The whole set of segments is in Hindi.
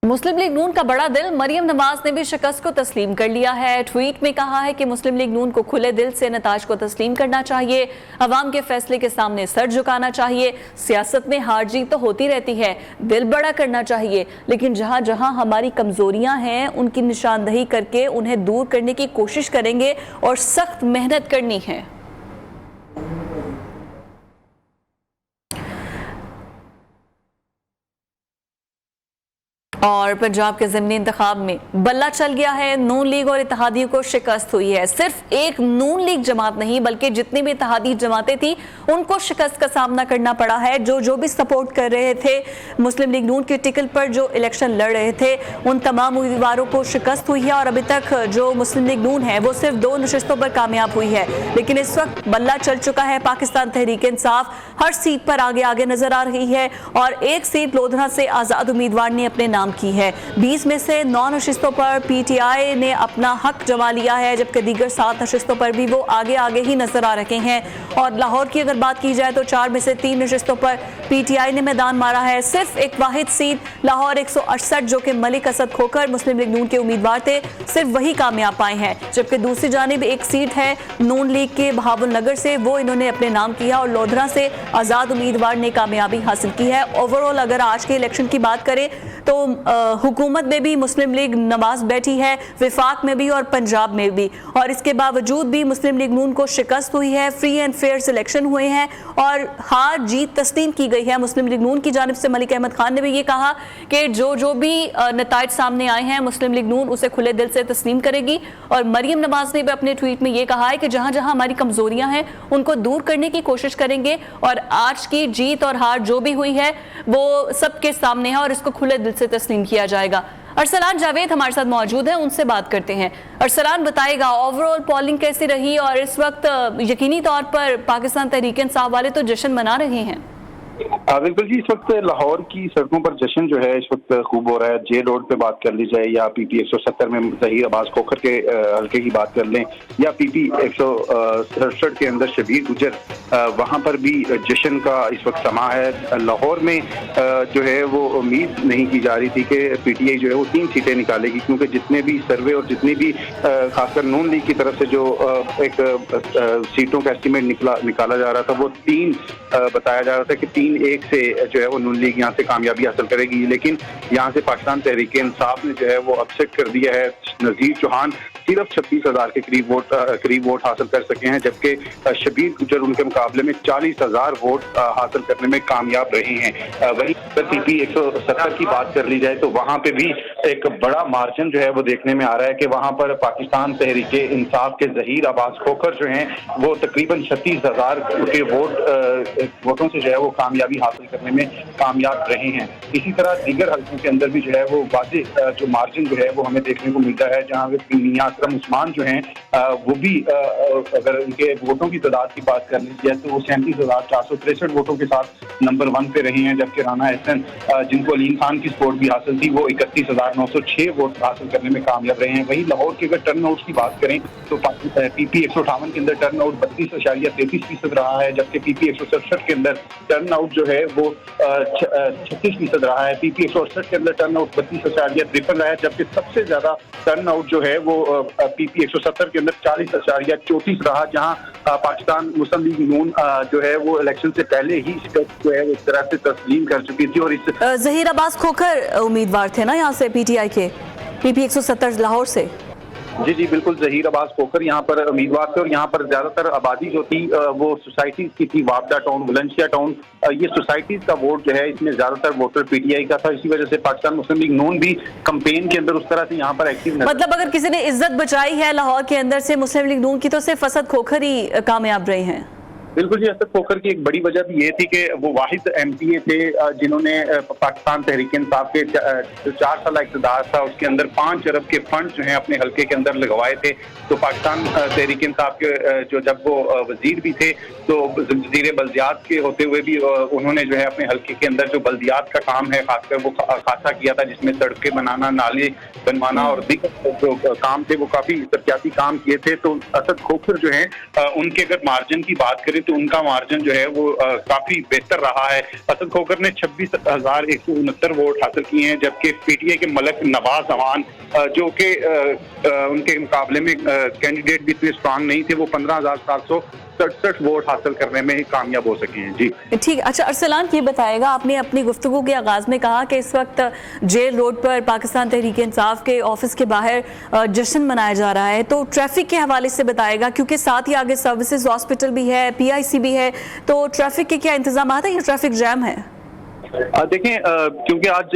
मुस्लिम लीग नून का बड़ा दिल मरियम नवाज ने भी शिकस्त को तस्लीम कर लिया है। ट्वीट में कहा है कि मुस्लिम लीग नून को खुले दिल से नताज को तस्लीम करना चाहिए, अवाम के फैसले के सामने सर झुकाना चाहिए। सियासत में हार जीत तो होती रहती है, दिल बड़ा करना चाहिए, लेकिन जहां जहां हमारी कमजोरियां हैं उनकी निशानदही करके उन्हें दूर करने की कोशिश करेंगे और सख्त मेहनत करनी है। और पंजाब के ज़िमनी इंतखाब में बल्ला चल गया है। नून लीग और इत्तेहादियों को शिकस्त हुई है। सिर्फ एक नून लीग जमात नहीं बल्कि जितनी भी इत्तेहादी जमातें थी उनको शिकस्त का सामना करना पड़ा है। जो भी सपोर्ट कर रहे थे मुस्लिम लीग नून के टिकट पर, जो इलेक्शन लड़ रहे थे, उन तमाम उम्मीदवारों को शिकस्त हुई है। और अभी तक जो मुस्लिम लीग नून है वो सिर्फ 2 नशिस्तों पर कामयाब हुई है, लेकिन इस वक्त बल्ला चल चुका है। पाकिस्तान तहरीक इंसाफ हर सीट पर आगे आगे नजर आ रही है और एक सीट लोधरा से आजाद उम्मीदवार ने अपने नाम की है। 20 में से 9 नशिस्तों पर पीटीआई ने अपना हक जमा लिया है, जबकि दीगर 7 नशिस्तों पर भी वो आगे आगे ही नजर आ रहे हैं। और लाहौर की अगर बात की जाए तो 4 में से 3 नशिस्तों पर पीटीआई ने मैदान मारा है। सिर्फ एक वाहिद सीट लाहौर 168 जो कि मलिक असद खोखर मुस्लिम लीग नून के उम्मीदवार थे, सिर्फ वही कामयाब पाए हैं। जबकि दूसरी जानिब एक सीट है नून लीग के बहावल नगर से, वो इन्होंने अपने नाम किया और लोधरा से आजाद उम्मीदवार ने कामयाबी हासिल की है। ओवरऑल अगर आज के इलेक्शन की बात करें तो हुकूमत में भी मुस्लिम लीग नवाज बैठी है, विफाक में भी और पंजाब में भी, और इसके बावजूद भी मुस्लिम लीग नून को शिकस्त हुई है। फ्री एंड फेयर सिलेक्शन हुए हैं और हार जीत तस्लीम की गई है। मुस्लिम लीग नून की जानिब से मलिक अहमद खान ने भी ये कहा कि जो भी नताइज सामने आए हैं मुस्लिम लीग नून उसे खुले दिल से तस्लीम करेगी। और मरियम नवाज ने भी अपने ट्वीट में ये कहा है कि जहां जहां हमारी कमजोरियां हैं उनको दूर करने की कोशिश करेंगे और आज की जीत और हार जो भी हुई है वो सबके सामने है और इसको खुले दिल से तस्लीम किया जाएगा। अरसलान जावेद हमारे साथ मौजूद हैं, उनसे बात करते हैं। अरसलान बताएगा ओवरऑल पोलिंग कैसी रही और इस वक्त यकीनी तौर पर पाकिस्तान तहरीक इंसाफ वाले तो जश्न मना रहे हैं। बिल्कुल जी, इस वक्त लाहौर की सड़कों पर जश्न जो है इस वक्त खूब हो रहा है। जे रोड पे बात कर ली जाए या पीपी 170 में ज़हीर अब्बास खोखर के हल्के की बात कर लें या पीपी 167 के अंदर शबीर गुजर, वहाँ पर भी जश्न का इस वक्त समा है। लाहौर में जो है वो उम्मीद नहीं की जा रही थी कि पीटीआई जो है वो 3 सीटें निकालेगी, क्योंकि जितने भी सर्वे और जितनी भी खासकर नून लीग की तरफ से जो एक सीटों का एस्टीमेट निकाला जा रहा था वो 3 बताया जा रहा था कि 3-1 से जो है वो नून लीग यहाँ से कामयाबी हासिल करेगी। लेकिन यहाँ से पाकिस्तान तहरीक इंसाफ ने जो है वो अपसेट कर दिया है। नज़ीर चौहान सिर्फ 26,000 के करीब वोट हासिल कर सके हैं, जबकि शबीर गुजर उनके मुकाबले में 40,000 वोट हासिल करने में कामयाब रहे हैं। वहीं पीपी 170 की बात कर ली जाए तो वहाँ पे भी एक बड़ा मार्जिन जो है वो देखने में आ रहा है कि वहाँ पर पाकिस्तान तहरीक इंसाफ के ज़हीर अब्बास खोखर जो हैं वो तकरीबन 36,000 के वोटों से जो है वो कामयाबी हासिल करने में कामयाब रहे हैं। इसी तरह दीगर हल्कों के अंदर भी जो है वो वाज़ेह जो मार्जिन जो है वो हमें देखने को मिलता है, जहाँ मियां अकरम उस्मान जो हैं वो भी अगर उनके वोटों की तादाद की बात कर ली जाए तो वो 37,463 वोटों के साथ नंबर 1 पे रहे हैं, जबकि राना एहसन जिनको अलीम खान की सपोर्ट भी हासिल थी वो 31,906 वोट हासिल करने में कामयाब रहे हैं। वहीं लाहौर के अगर टर्न आउट की बात करें तो पीपी 158 के अंदर टर्न आउट 32.33% रहा है, जबकि पीपी 167 के अंदर टर्न आउट जो है वो 36% रहा है। पीपी 168 के अंदर टर्न आउट 32.53 रहा है, जबकि सबसे ज्यादा टर्न आउट जो है वो पीपी 170 के अंदर 40.34 रहा, जहां पाकिस्तान मुस्लिम लीग नून जो है वो इलेक्शन से पहले ही जो है इस तरह से तस्लीम कर चुकी थी। और इस ज़हीर अब्बास खोखर उम्मीदवार थे ना यहाँ से पीटीआई के पीपी 170 लाहौर से। जी बिल्कुल, ज़हीर अब्बास खोखर यहाँ पर उम्मीदवार थे और यहाँ पर ज्यादातर आबादी जो थी वो सोसाइटीज की थी। वापडा टाउन, बुलंदशहर टाउन, ये सोसाइटीज का वोट जो है इसमें ज्यादातर वोटर पीटीआई का था। इसी वजह से पाकिस्तान मुस्लिम लीग नून भी कैंपेन के अंदर उस तरह से यहाँ पर एक्टिव मतलब अगर किसी ने इज्जत बचाई है लाहौर के अंदर से मुस्लिम लीग नून की तो सिर्फ असद खोखर ही कामयाब रहे हैं। बिल्कुल जी, असद खोखर की एक बड़ी वजह भी ये थी कि वो वाहिद एमपीए थे जिन्होंने पाकिस्तान तहरीक इंसाफ के 4 साल इक़्तिदार था उसके अंदर 5 अरब के फंड जो हैं अपने हल्के के अंदर लगवाए थे। तो पाकिस्तान तहरीक इंसाफ के जो जब वो वजीर भी थे तो वजीर बल्दियात के होते हुए भी उन्होंने जो है अपने हल्के के अंदर जो बल्दियात का काम है खासकर वो खासा किया था, जिसमें सड़कें बनाना, नाले बनवाना और दीगर जो काम थे वो काफी तरक्याती काम किए थे। तो असद खोखर जो है उनके अगर मार्जिन की बात करें तो उनका मार्जिन जो है वो काफी बेहतर रहा है। असद खोखर ने 26,169 वोट हासिल किए हैं, जबकि पीटीआई के मलक नवाज अमान जो कि उनके मुकाबले में कैंडिडेट भी इतने स्ट्रांग नहीं थे, वो 15,767 वोट हासिल करने में कामयाब हो सके हैं। जी ठीक। अच्छा अरसलान, ये बताएगा, आपने अपनी गुफ्तगू के आगाज में कहा कि इस वक्त जेल रोड पर पाकिस्तान तहरीक इंसाफ के ऑफिस के बाहर जश्न मनाया जा रहा है, तो ट्रैफिक के हवाले से बताएगा, क्योंकि साथ ही आगे सर्विसेज हॉस्पिटल भी है, पीआईसी भी है, तो ट्रैफिक के क्या इंतजाम है या ट्रैफिक जैम है? देखें, क्योंकि आज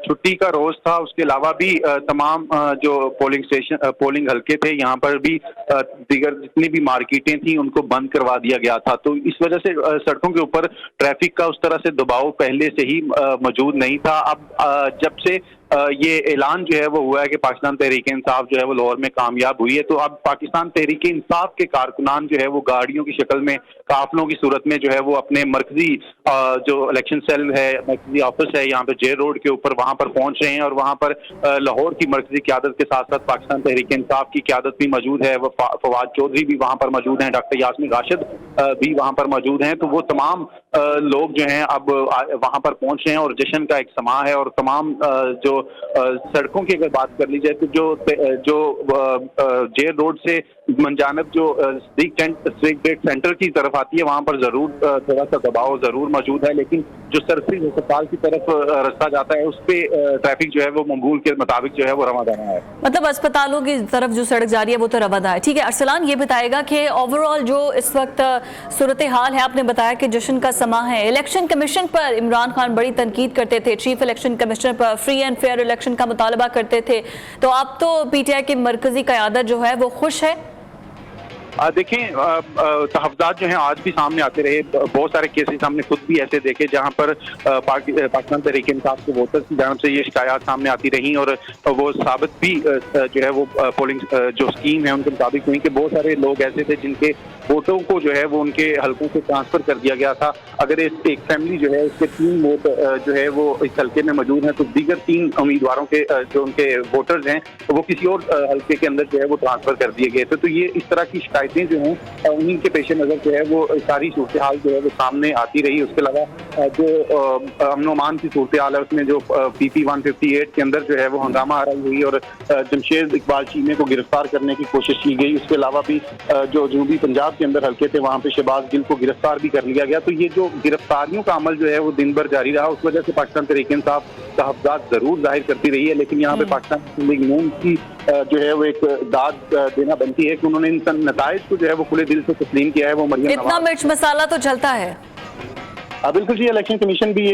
छुट्टी का रोज था, उसके अलावा भी तमाम जो पोलिंग हल्के थे, यहाँ पर भी दीगर जितनी भी मार्केटें थी उनको बंद करवा दिया गया था। तो इस वजह से सड़कों के ऊपर ट्रैफिक का उस तरह से दबाव पहले से ही मौजूद नहीं था। अब जब से ये ऐलान जो है वो हुआ है कि पाकिस्तान तहरीक इंसाफ जो है वो लाहौर में कामयाब हुई है, तो अब पाकिस्तान तहरीक इंसाफ के कारकुनान जो है वो गाड़ियों की शक्ल में काफिलों की सूरत में जो है वो अपने मरकजी जो इलेक्शन सेल है, मरकजी ऑफिस है यहाँ पे जेल रोड के ऊपर, वहां पर पहुंच रहे हैं। और वहां पर लाहौर की मरकजी क्यादत के साथ साथ पाकिस्तान तहरीक इंसाफ की क्यादत भी मौजूद है, वो फवाद चौधरी भी वहां पर मौजूद हैं, डॉक्टर यास्मीन राशिद भी वहां पर मौजूद हैं। तो वो तमाम लोग जो हैं अब वहां पर पहुंच रहे हैं और जश्न का एक समा है। और तमाम जो सड़कों की अगर बात कर ली जाए तो जो जेल रोड से मनजानब जो स्ट्रीट सेंटर की तरफ आती है, वहां पर जरूर थोड़ा सा दबाव जरूर मौजूद है, लेकिन जो सरफरी अस्पताल की तरफ रास्ता जाता है उस पे ट्रैफिक जो है वो मामूल के मुताबिक जो है वो रवाना है। मतलब अस्पतालों की तरफ जो सड़क जा रही है वो तो रवाना है। ठीक है अरसलान, ये बताएगा कि ओवरऑल जो इस वक्त सूरत हाल है, आपने बताया कि जश्न का समा है, इलेक्शन कमीशन पर इमरान खान बड़ी तनकीद करते थे, चीफ इलेक्शन कमिश्नर पर फ्री एंड फेयर इलेक्शन का मुतालबा करते थे, तो अब तो पीटीआई की मरकजी क़यादत जो है वो खुश है? देखें, तहफ़्ज़ात जो हैं आज भी सामने आते रहे, बहुत सारे केसेस हमने खुद भी ऐसे देखे जहां पर पाकिस्तान तहरीक इंसाफ के वोटर्स की जानब से ये शिकायत सामने आती रही, और वो साबित भी जो है वो पोलिंग जो स्कीम है उनके मुताबिक हुई कि बहुत सारे लोग ऐसे थे जिनके वोटों को जो है वो उनके हल्कों से ट्रांसफर कर दिया गया था। अगर एक फैमिली जो है उसके 3 वोट जो है वो इस हल्के में मौजूद हैं, तो दीगर 3 उम्मीदवारों के जो उनके वोटर्स हैं वो किसी और हल्के के अंदर जो है वो ट्रांसफर कर दिए गए थे। तो ये इस तरह की शिकायतें जो हैं उन्हीं के पेश नज़र जो है वो सारी सूरत हाल जो है वो सामने आती रही। उसके अलावा जो अमन अमान की सूरत हाल है उसमें जो PP 158 के अंदर जो है वो हंगामा आराई हुई और जमशेद इकबाल चीमे को गिरफ्तार करने की कोशिश की गई। उसके अलावा भी जो जनूबी पंजाब के अंदर हल्के थे वहां पे शहबाज गिल को गिरफ्तार भी कर लिया गया। तो ये जो गिरफ्तारियों का अमल जो है वो दिन भर जारी रहा, उस वजह से पाकिस्तान तहरीक इंसाफ तहफ़्ज़ात जरूर जाहिर करती रही है, लेकिन यहाँ पे पाकिस्तान मुस्लिम लीग नून की जो है वो एक दाद देना बनती है कि उन्होंने इन नताइज को जो है वो खुले दिल से तस्लीम किया है। वो मरियम इतना मिर्च मसाला तो चलता है। बिल्कुल जी, इलेक्शन कमीशन भी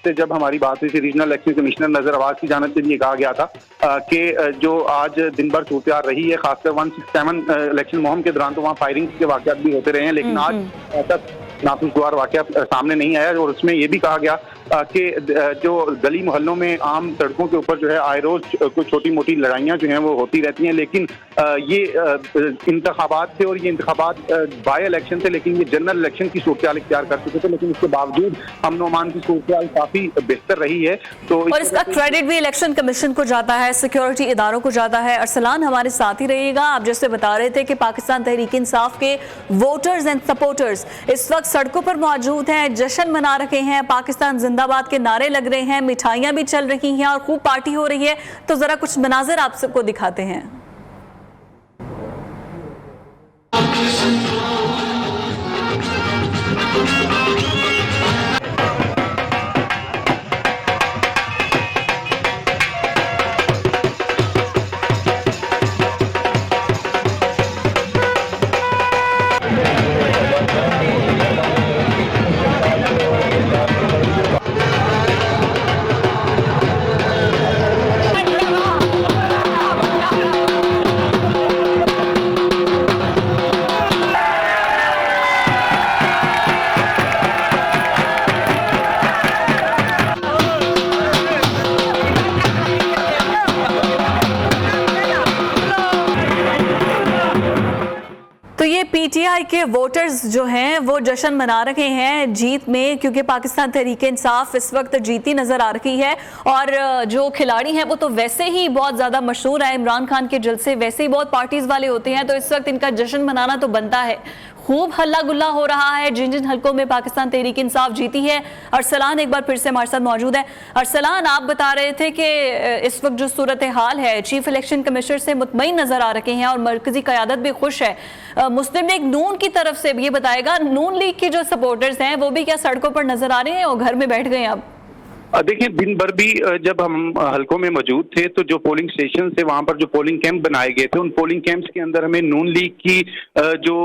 से जब हमारी बात हुई थी, रीजनल इलेक्शन कमिश्नर नजर आवाज की जानिब से भी ये कहा गया था कि जो आज दिन भर सूरत रही है, खासकर 167 इलेक्शन मुहिम के दौरान तो वहाँ फायरिंग के वाकयात भी होते रहे हैं, लेकिन आज तक नाखुशगवार वाकया सामने नहीं आया। और उसमें ये भी कहा गया कि जो गली मोहल्लों में आम सड़कों के ऊपर जो है आए रोज कुछ छोटी मोटी लड़ाइयाँ जो हैं वो होती रहती हैं, लेकिन ये इंतखाबात थे और ये इंतखाबात बाय इलेक्शन थे, लेकिन ये जनरल इलेक्शन की सूरत इख्तियार कर चुके थे, लेकिन इसके बावजूद अमन अमान की सूरत काफी बेहतर रही है। तो और इसका क्रेडिट भी इलेक्शन कमीशन को जाता है, सिक्योरिटी इदारों को जाता है। अरसलान हमारे साथ ही रहिएगा। आप जैसे बता रहे थे कि पाकिस्तान तहरीक इंसाफ के वोटर्स एंड सपोर्टर्स इस वक्त सड़कों पर मौजूद हैं, जश्न मना रहे हैं, पाकिस्तान जिंदाबाद के नारे लग रहे हैं, मिठाइयां भी चल रही हैं और खूब पार्टी हो रही है। तो जरा कुछ मनाजिर आप सबको दिखाते हैं। तो ये पीटीआई के वोटर्स जो हैं वो जश्न मना रहे हैं जीत में, क्योंकि पाकिस्तान तहरीक इंसाफ इस वक्त जीती नजर आ रही है। और जो खिलाड़ी हैं वो तो वैसे ही बहुत ज़्यादा मशहूर है, इमरान खान के जलसे वैसे ही बहुत पार्टीज वाले होते हैं, तो इस वक्त इनका जश्न मनाना तो बनता है। खूब हल्ला गुल्ला हो रहा है जिन जिन हलकों में पाकिस्तान तहरीक इंसाफ जीती है। अरसलान एक बार फिर से हमारे साथ मौजूद है। अरसलान, आप बता रहे थे कि इस वक्त जो सूरत हाल है, चीफ इलेक्शन कमिश्नर से मुतमईन नजर आ रहे हैं और मरकजी क़यादत भी खुश है। मुस्लिम लीग नून की तरफ से ये बताएगा, नून लीग के जो सपोर्टर्स हैं वो भी क्या सड़कों पर नजर आ रहे हैं और घर में बैठ गए अब? देखिए, दिन भर भी जब हम हलकों में मौजूद थे तो जो पोलिंग स्टेशन थे वहां पर जो पोलिंग कैंप बनाए गए थे, उन पोलिंग कैंप्स के अंदर हमें नून लीग की जो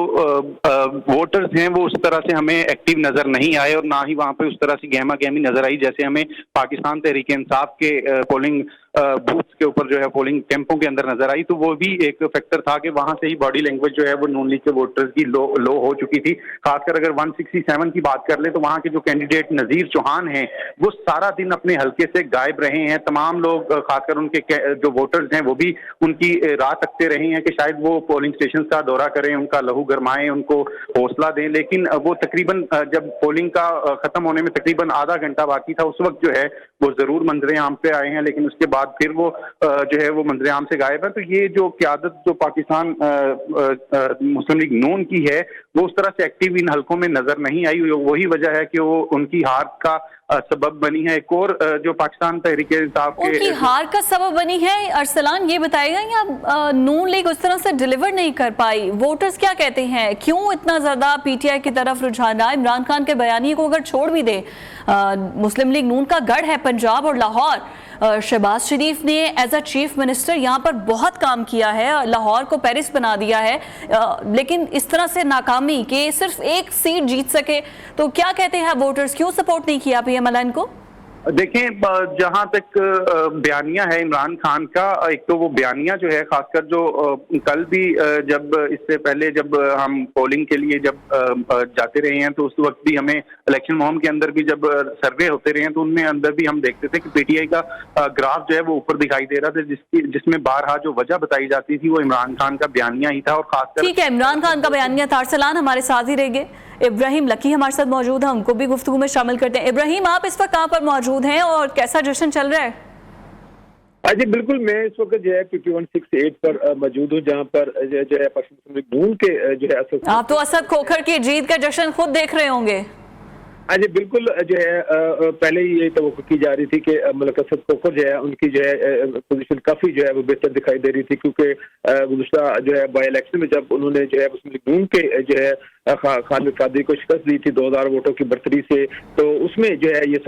वोटर्स हैं वो उस तरह से हमें एक्टिव नजर नहीं आए और ना ही वहां पे उस तरह से गहमा गहमी नजर आई जैसे हमें पाकिस्तान तहरीक इंसाफ के पोलिंग बूथ के ऊपर जो है पोलिंग कैंपों के अंदर नजर आई। तो वो भी एक फैक्टर था कि वहां से ही बॉडी लैंग्वेज जो है वो नून लीग के वोटर्स की लो हो चुकी थी। खासकर अगर 167 की बात कर ले तो वहां के जो कैंडिडेट नजीर चौहान हैं वो सारा दिन अपने हल्के से गायब रहे हैं। तमाम लोग, खासकर उनके जो वोटर्स हैं, वो भी उनकी राह तकते रहे हैं कि शायद वो पोलिंग स्टेशन का दौरा करें, उनका लहू गरमाएं, उनको हौसला दें। लेकिन वो तकरीबन जब पोलिंग का खत्म होने में तकरीबन आधा घंटा बाकी था, उस वक्त जो है वो जरूर मंजरे आम पे आए हैं, लेकिन उसके बाद फिर वो जो है वो मंजरे आम से गायब है। तो ये जो क़यादत जो पाकिस्तान मुस्लिम लीग नून की है वो उस तरह से एक्टिव इन हलकों में नजर नहीं आई। वही वजह है कि वो उनकी हार का सबब बनी है। एक और जो पाकिस्तान तहरीक इंसाफ के उनकी हार का सबब बनी है, अरसलान ये बताएगा, या नून लीग उस तरह से डिलीवर नहीं कर पाई? वोटर्स क्या कहते हैं, क्यों इतना ज्यादा पीटीआई की तरफ रुझान है? इमरान खान के बयानी को अगर छोड़ भी दे, मुस्लिम लीग नून का गढ़ है पंजाब और लाहौर। शहबाज शरीफ ने एज अ चीफ मिनिस्टर यहाँ पर बहुत काम किया है, लाहौर को पेरिस बना दिया है, लेकिन इस तरह से नाकामी कि सिर्फ एक सीट जीत सके, तो क्या कहते हैं वोटर्स, क्यों सपोर्ट नहीं किया पीएमएलएन को? देखें, जहां तक बयानिया है इमरान खान का, एक तो वो बयानिया जो है, खासकर जो कल भी जब इससे पहले जब हम पोलिंग के लिए जब जाते रहे हैं तो उस वक्त भी हमें इलेक्शन मुहिम के अंदर भी जब सर्वे होते रहे हैं तो उनमें अंदर भी हम देखते थे कि पीटीआई का ग्राफ जो है वो ऊपर दिखाई दे रहा था, जिसमें बारहा जो वजह बताई जाती थी वो इमरान खान का बयानिया ही था। और खासकर ठीक है, इमरान खान का बयानिया था। अरसलान हमारे साथ ही रहेंगे। इब्राहिम लकी हमारे साथ मौजूद है, उनको भी गुफ्तगू में शामिल करते हैं। इब्राहिम, आप इस वक्त कहाँ पर मौजूद हैं और कैसा जश्न चल रहा है? जी बिल्कुल, मैं इस वक्त जो है 5168 पर मौजूद हूँ, जहाँ पर जो है पाकिस्तान नून के जो है आप तो असद खोखर की जीत का जश्न खुद देख रहे होंगे। जी बिल्कुल, जो है पहले ही ये तवक्को की जा रही थी कि मलिक असद खोखर जो है उनकी जो है पोजीशन काफी जो है वो बेहतर दिखाई दे रही थी, क्योंकि गुज़श्ता जो है बाई इलेक्शन में जब उन्होंने जो है मुस्लिम लीग नून के जो है खालिद कादरी को शिकस्त दी थी 2000 वोटों की बढ़तरी से, तो उसमें जो है ये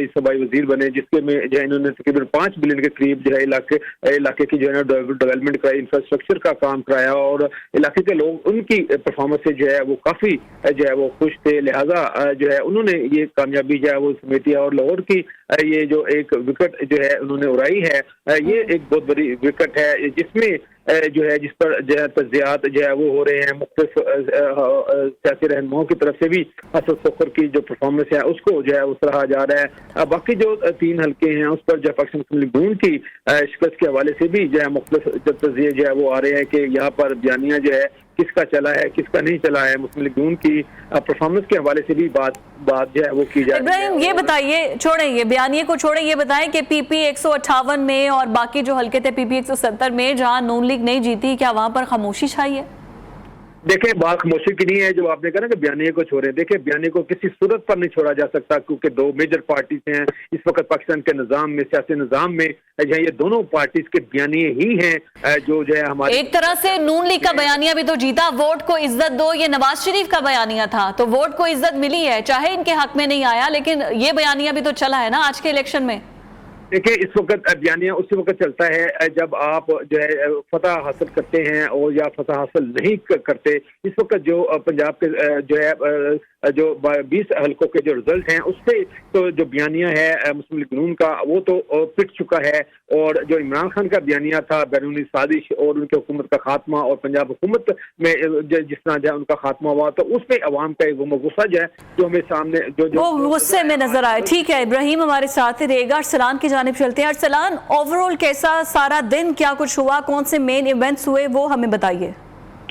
सूबाई वजीर बने, जिसके में जो है इन्होंने तकरीबन 5 बिलियन के करीब जो है इलाके की जो है डेवलपमेंट कराई, इंफ्रास्ट्रक्चर का काम कराया और इलाके के लोग उनकी परफॉर्मेंस से जो है वो काफी जो है वो खुश थे। लिहाजा जो है उन्होंने ये कामयाबी जो है वो समेटी और लाहौर की ये जो एक विकेट जो है उन्होंने उड़ाई है, ये एक बहुत बड़ी विकेट है जिसमें जो है जिस पर जो है तज्जियात जो है वो हो रहे हैं मुख्तलिफ सियासी रहनुमाओं की तरफ से भी। असद खोखर की जो परफॉर्मेंस है उसको जो है वो सराहा जा रहा है। बाकी जो 3 हल्के हैं उस पर जो पाकिस्तान मुस्लिम लीग नून की शिकस्त के हवाले से भी जो है मुख्तलिफ तज्जिये जो है वो आ रहे हैं कि यहाँ पर बयानिया जो है किसका चला है किसका नहीं चला है। मुस्लिम लीग नून की परफॉर्मेंस के हवाले से भी बात जो है वो की जा रही है। इब्राहिम, ये बताइए, छोड़ें ये बयानिए को छोड़ें, ये बताएं कि पीपी 158 में और बाकी जो हल्के थे पीपी 170 में जहां नून लीग नहीं जीती, क्या वहां पर खामोशी छाई है? देखिए, बात खामोशी की नहीं है। जो आपने कहा ना कि बयानिए को छोड़े, देखिए बयानिए को किसी सूरत पर नहीं छोड़ा जा सकता, क्योंकि 2 मेजर पार्टीज हैं इस वक्त पाकिस्तान के निज़ाम में, सियासी निज़ाम में, ये दोनों पार्टीज के बयानिए ही हैं जो है हमारे। एक तरह से नून लीग का बयानिया भी तो जीता, वोट को इज्जत दो, ये नवाज शरीफ का बयानिया था, तो वोट को इज्जत मिली है, चाहे इनके हक में नहीं आया, लेकिन ये बयानिया भी तो चला है ना आज के इलेक्शन में। देखिए, इस वक्त बयानिया उसी वक्त चलता है जब आप जो है फतह हासिल करते हैं और या फतह हासिल नहीं करते। इस वक्त जो पंजाब के जो है जो 20 हल्कों के जो रिजल्ट हैं उससे तो जो बयानिया है मुस्लिम लीग नून का वो तो पिट चुका है, और जो इमरान खान का बयानिया था बैरूनी साजिश और उनकी हुकूमत का खात्मा और पंजाब हुकूमत में जिस तरह जो है उनका खात्मा हुआ, तो उसमें अवाम का एक गुस्सा जो है जो हमें सामने जो वो गुस्से में नजर आए। ठीक है, इब्राहिम हमारे साथ ही रहेगा। अरसलान की जानिब चलते हैं। अरसलान, ओवरऑल कैसा सारा दिन, क्या कुछ हुआ, कौन से मेन इवेंट्स हुए, वो हमें बताइए।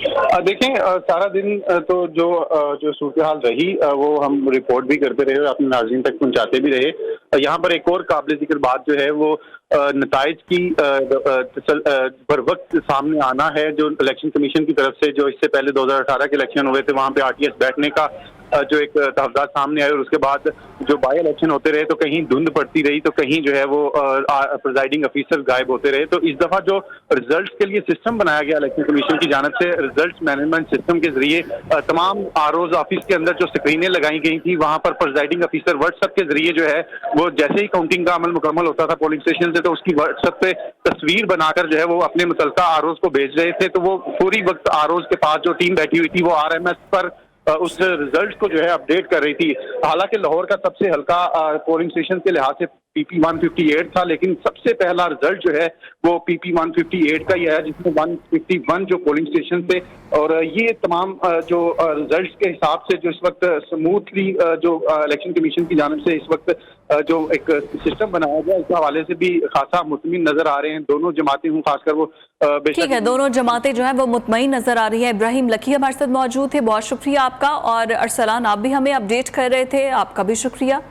देखें, सारा दिन तो जो सूरत हाल रही वो हम रिपोर्ट भी करते रहे और अपने नाज़रीन तक पहुंचाते भी रहे। यहाँ पर एक और काबिल जिक्र बात जो है वो नताइज की बर वक्त सामने आना है, जो इलेक्शन कमीशन की तरफ से जो इससे पहले 2018 के इलेक्शन हुए थे वहां पे आरटीएस बैठने का जो एक तहफ़्ज़ात सामने आए, और उसके बाद जो बाई इलेक्शन होते रहे तो कहीं धुंध पड़ती रही, तो कहीं जो है वो प्रिजाइडिंग ऑफिसर गायब होते रहे। तो इस दफा जो रिजल्ट्स के लिए सिस्टम बनाया गया इलेक्शन कमीशन की जानिब से, रिजल्ट मैनेजमेंट सिस्टम के जरिए तमाम आरओज ऑफिस के अंदर जो स्क्रीनें लगाई गई थी, वहां पर प्रिजाइडिंग ऑफिसर व्हाट्सएप के जरिए जो है वो जैसे ही काउंटिंग का अमल मुकम्मल होता था पोलिंग स्टेशन से, तो उसकी व्हाट्सएप पे तस्वीर बनाकर जो है वो अपने मुतल्लिका आरओज को भेज रहे थे। तो वो पूरी वक्त आरओज के पास जो टीम बैठी हुई थी वो आरएमएस पर उस रिजल्ट को जो है अपडेट कर रही थी। हालांकि लाहौर का सबसे हल्का पोलिंग स्टेशन के लिहाज से पीपी 158 था, लेकिन सबसे पहला रिजल्ट जो है वो पीपी 158 का ही है, जिसमें 151 जो पोलिंग स्टेशन थे। और ये तमाम जो रिजल्ट्स के हिसाब से जो इस वक्त स्मूथली जो इलेक्शन कमीशन की जानिब से इस वक्त जो एक सिस्टम बनाया गया, इस हवाले से भी खासा मुतमिन नजर आ रहे हैं दोनों जमातें हूँ, खासकर वो ठीक है, दोनों जमातें जो है वो मुतमईन नजर आ रही है। इब्राहिम लकी हमारे साथ मौजूद थे, बहुत शुक्रिया आपका। और अरसलान, आप भी हमें अपडेट कर रहे थे, आपका भी शुक्रिया।